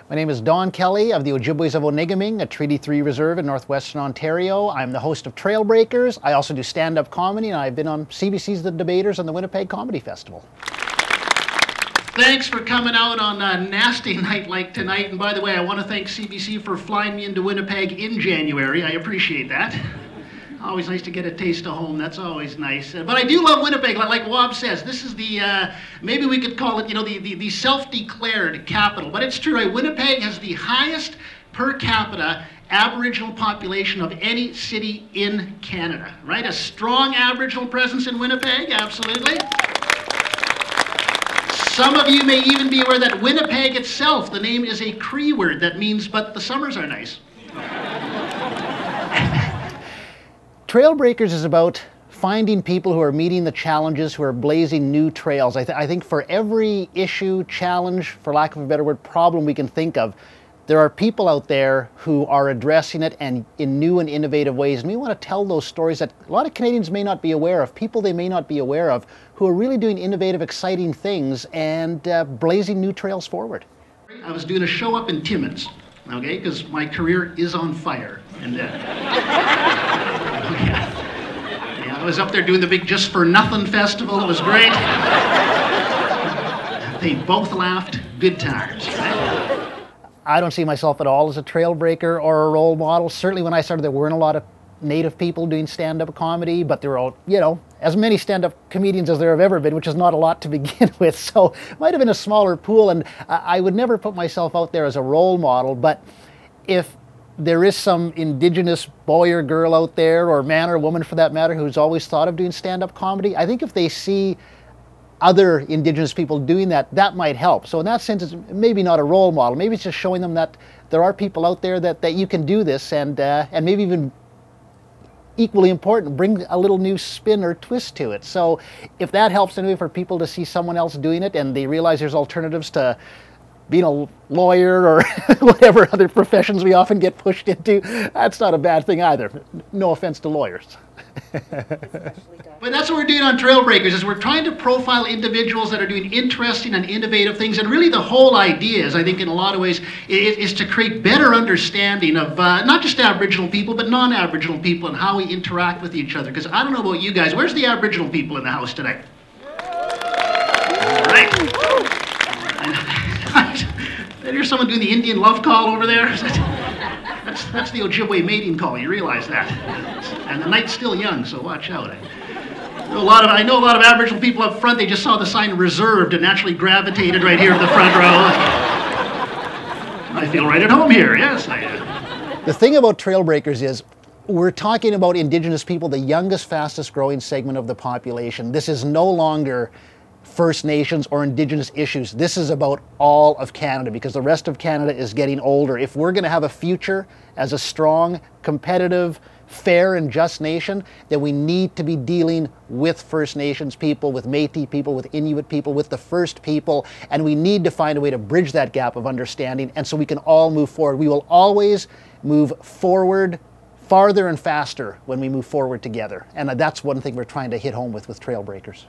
My name is Don Kelly of the Ojibways of Onigaming, a Treaty 3 reserve in northwestern Ontario. I'm the host of Trailbreakers. I also do stand-up comedy, and I've been on CBC's The Debaters and the Winnipeg Comedy Festival. Thanks for coming out on a nasty night like tonight. And by the way, I want to thank CBC for flying me into Winnipeg in January. I appreciate that. Always nice to get a taste of home. That's always nice. But I do love Winnipeg. Like Wob says, this is the, maybe we could call it, the self-declared capital. But it's true, right? Winnipeg has the highest per capita Aboriginal population of any city in Canada, right? A strong Aboriginal presence in Winnipeg, absolutely. Some of you may even be aware that Winnipeg itself, the name is a Cree word that means, but the summers are nice. Trailbreakers is about finding people who are meeting the challenges, who are blazing new trails. I think for every issue, challenge, for lack of a better word, problem we can think of, there are people out there who are addressing it and in new and innovative ways. And we want to tell those stories that a lot of Canadians may not be aware of, people they may not be aware of, who are really doing innovative, exciting things and blazing new trails forward. I was doing a show up in Timmins, okay, because my career is on fire. And I was up there doing the big Just for Nothing festival. It was great. They both laughed. Good times. Right? I don't see myself at all as a trailbreaker or a role model. Certainly when I started, there weren't a lot of Native people doing stand-up comedy, but there were, as many stand-up comedians as there have ever been, which is not a lot to begin with. So it might have been a smaller pool, and I would never put myself out there as a role model. But if there is some Indigenous boy or girl out there, or man or woman for that matter, who's always thought of doing stand-up comedy, I think if they see other Indigenous people doing that, that might help. So in that sense, it's maybe not a role model. Maybe it's just showing them that there are people out there that you can do this, and maybe even equally important, bring a little new spin or twist to it. So if that helps anyway for people to see someone else doing it and they realize there's alternatives to being a lawyer or whatever other professions we often get pushed into, that's not a bad thing either. No offense to lawyers. But that's what we're doing on Trailbreakers, is we're trying to profile individuals that are doing interesting and innovative things. And really the whole idea is, I think in a lot of ways, is to create better understanding of not just Aboriginal people, but non-Aboriginal people and how we interact with each other. Because I don't know about you guys, where's the Aboriginal people in the house today? All right. Did I hear someone doing the Indian love call over there? That's the Ojibwe mating call, you realize that. And the night's still young, so watch out. I know a lot of Aboriginal people up front, they just saw the sign reserved and naturally gravitated right here in the front row. I feel right at home here, yes. The thing about Trailbreakers is, we're talking about Indigenous people, the youngest, fastest growing segment of the population. This is no longer First Nations or Indigenous issues. This is about all of Canada, because the rest of Canada is getting older. If we're going to have a future as a strong, competitive, fair and just nation, then we need to be dealing with First Nations people, with Métis people, with Inuit people, with the First people, and we need to find a way to bridge that gap of understanding, and so we can all move forward. We will always move forward farther and faster when we move forward together, and that's one thing we're trying to hit home with Trailbreakers.